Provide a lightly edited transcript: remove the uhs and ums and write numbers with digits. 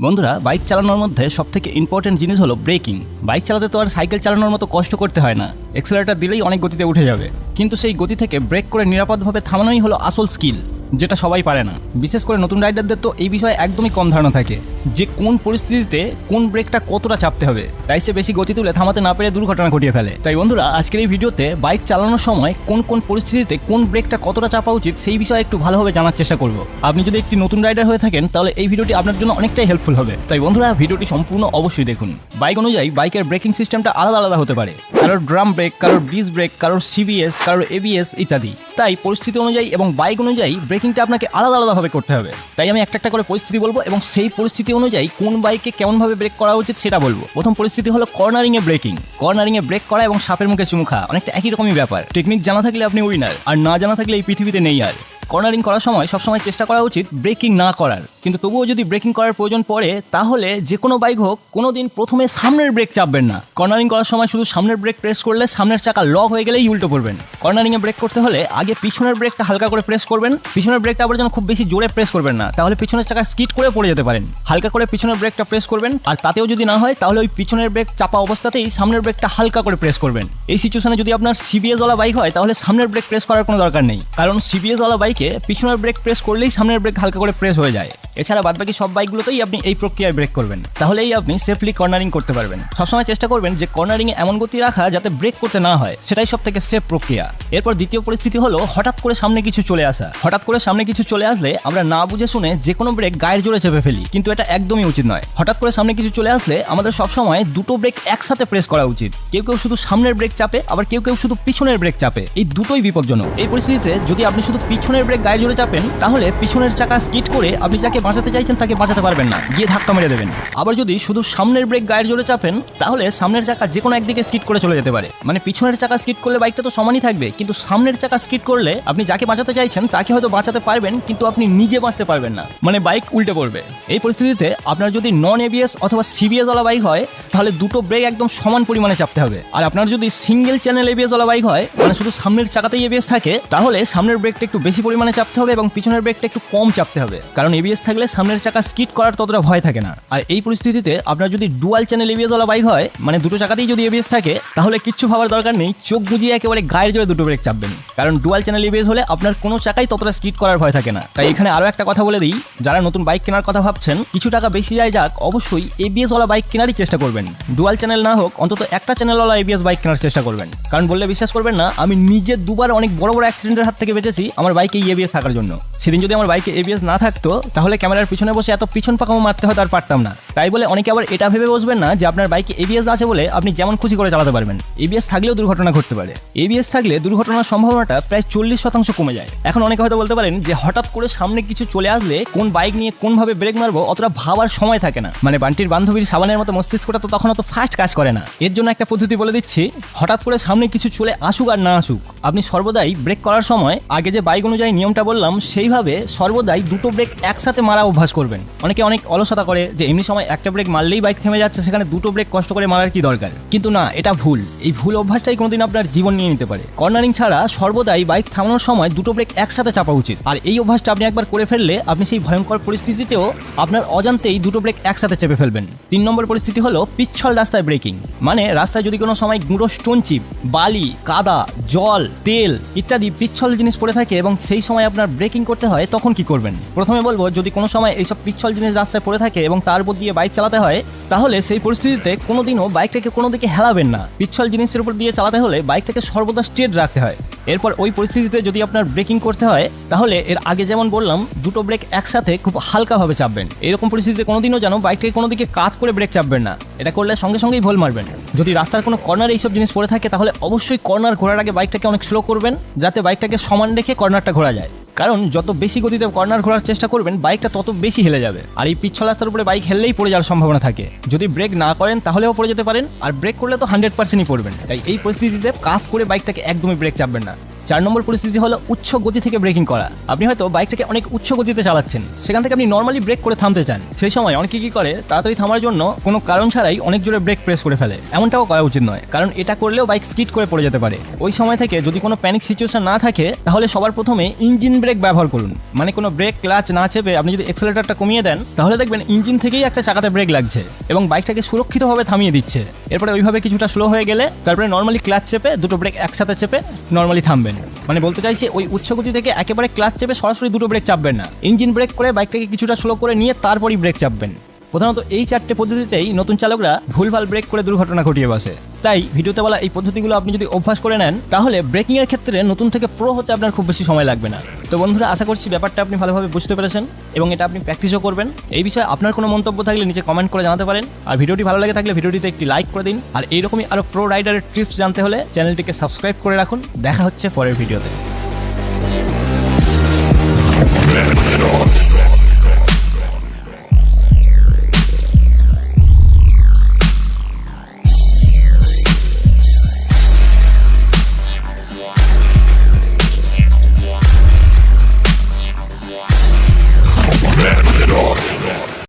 বন্ধুরা, বাইক চালানোর মধ্যে সবথেকে ইম্পর্টেন্ট জিনিস হলো ব্রেকিং। বাইক চালাতে তো আর সাইকেল চালানোর মতো কষ্ট করতে হয় না, এক্সেলারেটর দিলেই অনেক গতিতে উঠে যাবে। কিন্তু সেই গতি থেকে ব্রেক করে নিরাপদভাবে থামানোই হলো আসল স্কিল, যেটা সবাই পারে না। বিশেষ করে নতুন রাইডারদের তো এই বিষয়ে একদমই কম ধারণা থাকে যে কোন পরিস্থিতিতে কোন ব্রেকটা কতটা চাপতে হবে, তাই সে বেশি গতি তুলে থামাতে না পেরে দুর্ঘটনা ঘটিয়ে ফেলে। তাই বন্ধুরা, আজকের এই ভিডিওতে বাইক চালানোর সময় কোন কোন পরিস্থিতিতে কোন ব্রেকটা কতটা চাপা উচিত সেই বিষয়ে একটু ভালোভাবে জানার চেষ্টা করব। আপনি যদি একটি নতুন রাইডার হয়ে থাকেন তাহলে এই ভিডিওটি আপনার জন্য অনেকটাই হেল্পফুল হবে। তাই বন্ধুরা, ভিডিওটি সম্পূর্ণ অবশ্যই দেখুন। বাইক অনুযায়ী বাইকের ব্রেকিং সিস্টেমটা আলাদা আলাদা হতে পারে, কারোর ড্রাম ব্রেক, কারোর ডিস্ক ব্রেক, কারোর সিবিএস, কারোর এবিএস ইত্যাদি। তাই পরিস্থিতি অনুযায়ী এবং বাইক অনুযায়ী ব্রেকিংটা আপনাকে আলাদা আলাদাভাবে করতে হবে। তাই আমি একটা একটা করে পরিস্থিতি বলবো এবং সেই পরিস্থিতি অনুযায়ী কোন বাইকে কেমনভাবে ব্রেক করা উচিত সেটা বলবো। প্রথম পরিস্থিতি হলো কর্নারিংয়ে ব্রেকিং। কর্নারিংয়ে ব্রেক করা এবং সাপের মুখে চুমু খাওয়া অনেকটা একই রকমই ব্যাপার। টেকনিক জানা থাকলে আপনি উইনার, আর না জানা থাকলে এই পৃথিবীতে নেই আর। কর্নারিং করার সময় সবসময় চেষ্টা করা উচিত ব্রেকিং না করার, কিন্তু তবুও যদি ব্রেকিং করার প্রয়োজন পড়ে তাহলে যে কোনো বাইক হোক কোনোদিন প্রথমে সামনের ব্রেক চাপবেন না। কর্নারিং করার সময় শুধু সামনের ব্রেক প্রেস করলে সামনের চাকা লক হয়ে গেলেই উল্টো পড়বেন। কর্নারিংয়ে ব্রেক করতে হলে আগে পিছনের ব্রেকটা হালকা করে প্রেস করবেন। পিছনের ব্রেকটা আবার যেন খুব বেশি জোরে প্রেস করবেন না, তাহলে পিছনের চাকা স্কিড করে পড়ে যেতে পারেন। হালকা করে পিছনের ব্রেকটা প্রেস করবেন, আর তাতেও যদি না হয় তাহলে ওই পিছনের ব্রেক চাপা অবস্থাতেই সামনের ব্রেকটা হালকা করে প্রেস করবেন। এই সিচুয়েশনে যদি আপনার সিবিএস ওয়ালা বাইক হয় তাহলে সামনের ব্রেক প্রেস করার কোনো দরকার নেই, কারণ সিবিএস ওয়ালা বাইকে পিছনের ব্রেক প্রেস করলেই সামনের ব্রেক হালকা করে প্রেস হয়ে যায়। এছাড়া বাদবাকি সব বাইকগুলোতেই আপনি এই প্রক্রিয়ায় ব্রেক করবেন, তাহলেই আপনি সেফলি কর্নারিং করতে পারবেন। সবসময় চেষ্টা করবেন যে কর্নারিংয়ে এমন গতি রাখা যাতে ব্রেক করতে না হয়, সেটাই সব থেকে সেফ প্রক্রিয়া। এরপর দ্বিতীয় পরিস্থিতি হলো হঠাৎ করে সামনে কিছু চলে আসা। হঠাৎ করে সামনে কিছু চলে আসলে আমরা না বুঝে শুনে যে কোনো ব্রেক গায়ের জোরে চেপে ফেলি, কিন্তু এটা একদমই উচিত নয়। হঠাৎ করে সামনে কিছু চলে আসলে আমাদের সবসময় দুটো ব্রেক একসাথে প্রেস করা উচিত। কেউ কেউ শুধু সামনের ব্রেক চাপে, আবার কেউ কেউ শুধু পিছনের ব্রেক চাপে। এই দুটোই বিপজ্জনক। এই পরিস্থিতিতে যদি আপনি শুধু পিছনের ব্রেক গায়ের জোরে চাপেন তাহলে পিছনের চাকা স্কিড করে আপনি যাকে বাঁচাতে চাইছেন তাকে বাঁচাতে পারবেন না, গিয়ে ধাক্কা মেরে দেবেন। আবার যদি শুধু সামনের ব্রেক গায়ের জোরে চাপেন তাহলে সামনের চাকা যে কোনো একদিকে স্কিড করে চলে যেতে পারে। মানে পিছনের চাকা স্কিড করলে বাইকটা তো সমানই থাকবে, কিন্তু সামনের চাকা স্কিড করলে আপনি যাকে বাঁচাতে চাইছেন তাকে হয়তো বাঁচাতে পারবেন, কিন্তু আপনি নিজে বাঁচতে পারবেন না, মানে বাইক উল্টে পড়বে। এই পরিস্থিতিতে আপনার যদি নন এবিএস অথবা সিবিএস ওয়ালা বাইক হয় তাহলে দুটো ব্রেক একদম সমান পরিমাণে চাপতে হবে। আর আপনার যদি সিঙ্গেল চ্যানেল এবিএস ওয়ালা বাইক হয়, মানে শুধু সামনের চাকাতেই এবিএস থাকে, তাহলে সামনের ব্রেকটা একটু বেশি পরিমাণে চাপতে হবে এবং পিছনের ব্রেকটা একটু কম চাপতে হবে, কারণ এবিএস থাকলে সামনের চাকা স্কিড করার ততটা ভয় থাকে না। আর এই পরিস্থিতিতে আপনার যদি ডুয়াল চ্যানেল এবিএস ওয়ালা বাইক হয়, মানে দুটো চাকাতেই যদি এবিএস থাকে, তাহলে কিচ্ছু ভাবার দরকার নেই, চোখ বুঝিয়ে একেবারে গায়ের জোরে দুটো ব্রেক চাপবেন, কারণ ডুয়াল চ্যানেল এবিএস হলে আপনার কোনো চাকাই ততটা স্কিড করার ভয় থাকে না। তাই এখানে আরো একটা কথা বলে দিই, যারা নতুন বাইক কেনার কথা ভাবছেন, কিছু টাকা বেশি যায় যাক, অবশ্যই এবিএস ওয়ালা বাইক কেনারই চেষ্টা করবেন। ডুয়াল চ্যানেল না হোক, অন্তত একটা চ্যানেল ওয়ালা এবিএস বাইক কেনার চেষ্টা করবেন, কারণ বললে বিশ্বাস করবেন না, আমি নিজে দুবার অনেক বড় বড় অ্যাক্সিডেন্টের হাত থেকে বেঁচেছি আমার বাইকে এবিএস থাকার জন্য। সেদিন যদি আমার বাইকে এবিএস না থাকতো তাহলে ক্যামেরার পিছনে বসে এত পিছন পাকামো মারতে হয়তো আর পারতাম না। তাই বলে অনেকে আবার এটা ভেবে বসবেন না যে আপনার বাইকে এবিএস আছে বলে আপনি যেমন খুশি করে চালাতে পারবেন। এবিএস থাকলেও দুর্ঘটনা ঘটতে পারে। এবিএস থাকলে দুর্ঘটনার সম্ভাবনাটা প্রায় 40% কমে যায়। এখন অনেকে হয়তো বলতে পারেন যে হঠাৎ করে সামনে কিছু চলে আসলে কোন বাইক নিয়ে কোনভাবে ব্রেক মারবো অতটা ভাবার সময় থাকে না, মানে বান্টির বান্ধবীর সাবানের মতো মস্তিষ্কটা তো তখন অত ফাস্ট কাজ করে না। এর জন্য একটা পদ্ধতি বলে দিচ্ছি, হঠাৎ করে সামনে কিছু চলে আসুক আর না আসুক, আপনি সর্বদাই ব্রেক করার সময় আগে যে বাইক অনুযায়ী নিয়মটা বললাম সেইভাবে সর্বদাই দুটো ব্রেক একসাথে মারা অভ্যাস করবেন। অনেকে অনেক অলসতা করে যে এমনি সময় একটা ব্রেক মারলেই বাইক থেমে যাচ্ছে, সেখানে দুটো ব্রেক কষ্ট করে মারার কি দরকার, কিন্তু না, এটা ভুল। এই ভুল অভ্যাসটাই কোনোদিন আপনার জীবন নিয়ে নিতে পারে। কর্নারিং ছাড়া সর্বদাই বাইক থামানোর সময় দুটো ব্রেক একসাথে চাপা উচিত, আর এই অভ্যাসটা আপনি একবার করে ফেললে আপনি সেই ভয়ঙ্কর পরিস্থিতিতেও আপনার অজান্তেই দুটো ব্রেক একসাথে চেপে ফেলবেন। 3 নম্বর পরিস্থিতি হলো পিচ্ছল রাস্তায় ব্রেকিং। মানে রাস্তায় যদি কোনো সময় গুঁড়ো স্টোন চিপ, বালি, কাদা, জল, তেল ইত্যাদি পিচ্ছল জিনিস পড়ে থাকে এবং সেই সময় আপনার ব্রেকিং করতে হয়, তখন কি করবেন? প্রথমে বলবো, যদি কোনো সময় এইসব পিচ্ছল জিনিস রাস্তায় পড়ে থাকে এবং তার উপর দিয়ে বাইক চালাতে হয়, তাহলে সেই পরিস্থিতিতে কোনোদিনও বাইকটাকে কোনো দিকে হেলাবেন না। পিচ্ছল জিনিসের উপর দিয়ে চালাতে হলে বাইকটাকে সর্বদা স্ট্রেট রাখতে হয়। এরপর ওই পরিস্থিতিতে যদি আপনার ব্রেকিং করতে হয় তাহলে এর আগে যেমন বললাম দুটো ব্রেক একসাথে খুব হালকাভাবে চাপবেন। এরকম পরিস্থিতিতে কোনোদিনও যেন বাইকটাকে কোনো দিকে কাত করে ব্রেক চাপবেন না, এটা করলে সঙ্গে সঙ্গেই ভুল মারবেন। যদি রাস্তার কোনো কর্নারে এইসব জিনিস পড়ে থাকে তাহলে অবশ্যই কর্নার ঘোরার আগে বাইকটাকে অনেক স্লো করবেন, যাতে বাইকটাকে সমান রেখে কর্নারটা ঘোরা যায়, কারণ যত বেশি গতিতে কর্নার ঘোরার চেষ্টা করবেন বাইকটা তত বেশি হেলে যাবে। আর এই পিচ্ছল রাস্তার উপরে বাইক হেললেই পড়ে যাওয়ার সম্ভাবনা থাকে। যদি ব্রেক না করেন তাহলেও পড়ে যেতে পারেন, আর ব্রেক করলে তো 100%ই পড়বেন। তাই এই পরিস্থিতিতে কাত করে বাইকটাকে একদমই ব্রেক চাপবেন না। 4 নম্বর পরিস্থিতি হলো উচ্চ গতি থেকে ব্রেকিং করা। আপনি হয়তো বাইকটাকে অনেক উচ্চ গতিতে চালাচ্ছেন, সেখান থেকে আপনি নর্মালি ব্রেক করে থামতে চান। সেই সময় অনেকে কি করে, তাড়াতাড়ি থামার জন্য কোনো কারণ ছাড়াই অনেক জোরে ব্রেক প্রেস করে ফেলে। এমনটাও করা উচিত নয়, কারণ এটা করলেও বাইক স্কিড করে পড়ে যেতে পারে। ওই সময় থেকে যদি কোনো প্যানিক সিচুয়েশন না থাকে, তাহলে সবার প্রথমে ইঞ্জিন ব্রেক ব্যবহার করুন। মানে কোনো ব্রেক ক্লাচ না চেপে আপনি যদি এক্সেলেটরটা কমিয়ে দেন, তাহলে দেখবেন ইঞ্জিন থেকেই একটা চাকাতে ব্রেক লাগছে এবং বাইকটাকে সুরক্ষিতভাবে থামিয়ে দিচ্ছে। এরপরে ওইভাবে কিছুটা স্লো হয়ে গেলে তারপরে নর্মালি ক্লাচ চেপে দুটো ব্রেক একসাথে চেপে নর্মালি থামবেন। মানে বলতে চাইছি, ওই উচ্চ গতি থেকে একেবারে ক্লাচ চেপে সরাসরি দুটো ব্রেক চাপবেন না, ইঞ্জিন ব্রেক করে বাইকটাকে কিছুটা স্লো করে নিয়ে তারপরই ব্রেক চাপবেন। প্রধানত এই 4টে পদ্ধতিতেই নতুন চালকরা ভুলভাল ব্রেক করে দুর্ঘটনা ঘটিয়ে বসে। তাই ভিডিওতে বলা এই পদ্ধতিগুলো আপনি যদি অভ্যাস করে নেন, তাহলে ব্রেকিং এর ক্ষেত্রে নতুন থেকে প্রো হতে আপনার খুব বেশি সময় লাগবে না। তো বন্ধুরা, আশা করছি ব্যাপারটা আপনি ভালোভাবে বুঝতে পেরেছেন এবং এটা আপনি প্র্যাকটিসও করবেন। এই বিষয়ে আপনার কোনো মন্তব্য থাকলে নিচে কমেন্ট করে জানাতে পারেন। আর ভিডিওটি ভালো লাগে থাকলে ভিডিওটিতে একটি লাইক করে দিন। আর এইরকমই আরো প্রো রাইডারের টিপস জানতে হলে চ্যানেলটিকে সাবস্ক্রাইব করে রাখুন। দেখা হচ্ছে পরের ভিডিওতে।